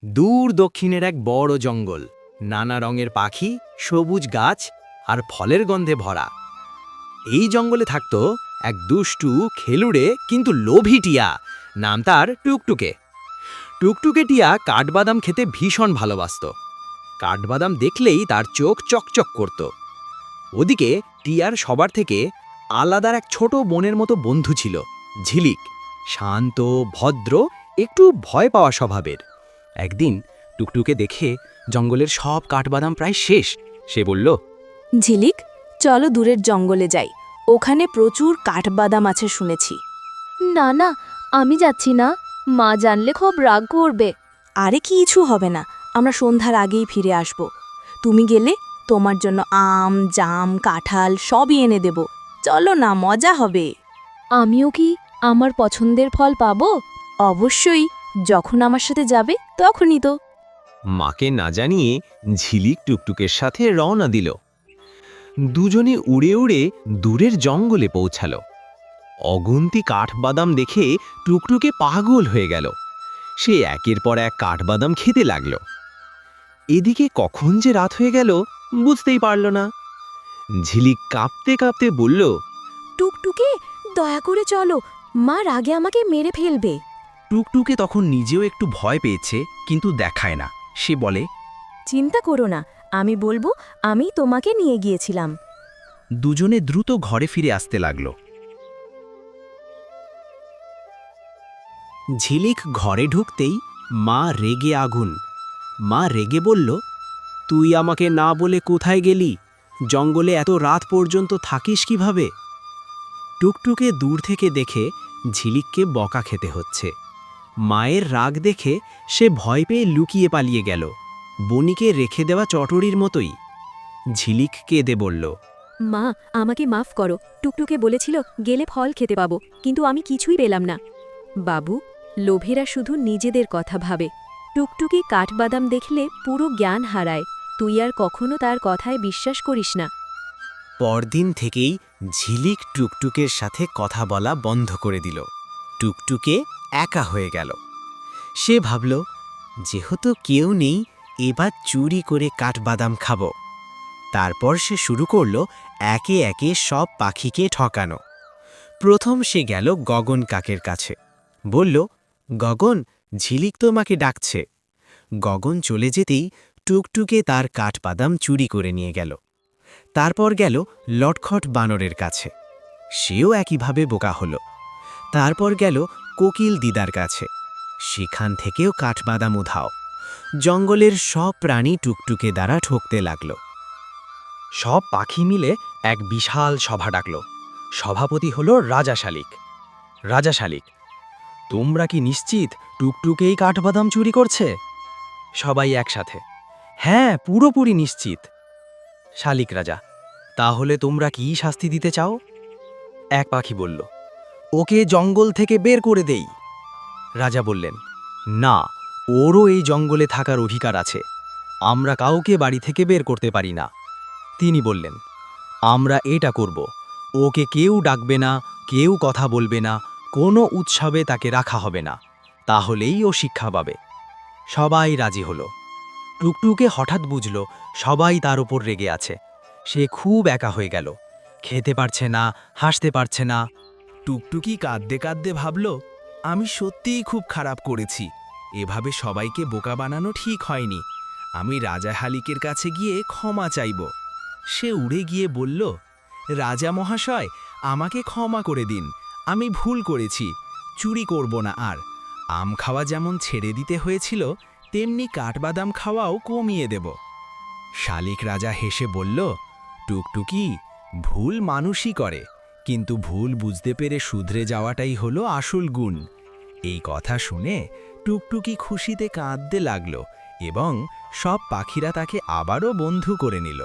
দূর দক্ষিণের এক বড় জঙ্গল, নানা রঙের পাখি, সবুজ গাছ আর ফলের গন্ধে ভরা। এই জঙ্গলে থাকত এক দুষ্টু, খেলুড়ে কিন্তু লোভী টিয়া। নাম তার টুকটুকে। টুকটুকে টিয়া কাঠবাদাম খেতে ভীষণ ভালোবাসত। কাঠবাদাম দেখলেই তার চোখ চকচক করত। ওদিকে টিয়ার সবার থেকে আলাদার এক ছোট বোনের মতো বন্ধু ছিল, ঝিলিক। শান্ত, ভদ্র, একটু ভয় পাওয়া স্বভাবের। একদিন টুকটুকে দেখে জঙ্গলের সব কাঠবাদাম প্রায় শেষ। সে বলল, ঝিলিক, চলো দূরের জঙ্গলে যাই, ওখানে প্রচুর কাঠবাদাম আছে শুনেছি। না না, আমি যাচ্ছি না, মা জানলে খুব রাগ করবে। আরে কিছু হবে না, আমরা সন্ধ্যার আগেই ফিরে আসব। তুমি গেলে তোমার জন্য আম, জাম, কাঁঠাল সবই এনে দেব। চলো না, মজা হবে। আমিও কি আমার পছন্দের ফল পাবো? অবশ্যই, যখন আমার সাথে যাবে তখনই তো। মাকে না জানিয়ে ঝিলিক টুকটুকের সাথে রওনা দিল। দুজনে উড়ে উড়ে দূরের জঙ্গলে পৌঁছালো। অগুন্তি কাঠবাদাম দেখে টুকটুকে পাগল হয়ে গেল। সে একের পর এক কাঠবাদাম খেতে লাগল। এদিকে কখন যে রাত হয়ে গেল বুঝতেই পারল না। ঝিলিক কাঁপতে কাঁপতে বলল, টুকটুকি, দয়া করে চলো, মা রাগে আমাকে মেরে ফেলবে। টুকটুকে তখন নিজেও একটু ভয় পেয়েছে, কিন্তু দেখায় না। সে বলে, চিন্তা করো না, আমি বলবো আমি তোমাকে নিয়ে গিয়েছিলাম। দুজনে দ্রুত ঘরে ফিরে আসতে লাগল। ঝিলিক ঘরে ঢুকতেই মা রেগে আগুন। মা রেগে বলল, তুই আমাকে না বলে কোথায় গেলি? জঙ্গলে এত রাত পর্যন্ত থাকিস কিভাবে? টুকটুকে দূর থেকে দেখে ঝিলিককে বকা খেতে হচ্ছে। মায়ের রাগ দেখে সে ভয় পেয়ে লুকিয়ে পালিয়ে গেল, বনিকে রেখে দেওয়া চটরির মতোই। ঝিলিক কেঁদে বলল, মা, আমাকে মাফ করো। টুকটুকে বলেছিল গেলে ফল খেতে পাবো, কিন্তু আমি কিছুই পেলাম না। বাবু, লোভেরা শুধু নিজেদের কথা ভাবে। টুকটুকি কাঠবাদাম দেখলে পুরো জ্ঞান হারায়। তুই আর কখনো তার কথায় বিশ্বাস করিস না। পরদিন থেকেই ঝিলিক টুকটুকের সাথে কথা বলা বন্ধ করে দিল। টুকটুকে একা হয়ে গেল। সে ভাবল, যেহেতু কেউ নেই, এবার চুরি করে কাঠবাদাম খাব। তারপর সে শুরু করল একে একে সব পাখিকে ঠকানো। প্রথম সে গেল গগন কাকের কাছে। বলল, গগন, ঝিলিক তোমাকে ডাকছে। গগন চলে যেতেই টুকটুকে তার কাঠবাদাম চুরি করে নিয়ে গেল। তারপর গেল লটখট বানরের কাছে। সেও একইভাবে বোকা হল। তারপর গেল কোকিল দিদার কাছে। সেখান থেকেও কাঠবাদাম উধাও। জঙ্গলের সব প্রাণী টুকটুকে দ্বারা ঠকতে লাগল। সব পাখি মিলে এক বিশাল সভা ডাকল। সভাপতি হল রাজা শালিক। রাজা শালিক, তোমরা কি নিশ্চিত টুকটুকেই কাঠবাদাম চুরি করছে? সবাই একসাথে, হ্যাঁ, পুরোপুরি নিশ্চিত। শালিক রাজা, তাহলে তোমরা কি শাস্তি দিতে চাও? এক পাখি বলল, ওকে জঙ্গল থেকে বের করে দেই। রাজা বললেন, না, ওরও এই জঙ্গলে থাকার অধিকার আছে। আমরা কাউকে বাড়ি থেকে বের করতে পারি না। তিনি বললেন, আমরা এটা করব, ওকে কেউ ডাকবে না, কেউ কথা বলবে না, কোনো উৎসবে তাকে রাখা হবে না, তাহলেই ও শিক্ষা পাবে। সবাই রাজি হলো। টুকটুকে হঠাৎ বুঝল সবাই তার উপর রেগে আছে। সে খুব একা হয়ে গেল, খেতে পারছে না, হাসতে পারছে না। টুকটুকি কাঁদতে কাঁদতে ভাবল, আমি সত্যিই খুব খারাপ করেছি। এভাবে সবাইকে বোকা বানানো ঠিক হয়নি। আমি রাজা হালিকের কাছে গিয়ে ক্ষমা চাইব। সে উড়ে গিয়ে বলল, রাজা মহাশয়, আমাকে ক্ষমা করে দিন। আমি ভুল করেছি, চুরি করব না আর। আম খাওয়া যেমন ছেড়ে দিতে হয়েছিল, তেমনি কাঠবাদাম খাওয়াও কমিয়ে দেব। শালিক রাজা হেসে বলল, টুকটুকি, ভুল মানুষই করে, কিন্তু ভুল বুঝতে পেরে শুধরে যাওয়াটাই হলো আসল গুণ। এই কথা শুনে টুকটুকি খুশিতে কাঁদতে লাগল এবং সব পাখিরা তাকে আবারও বন্ধু করে নিল।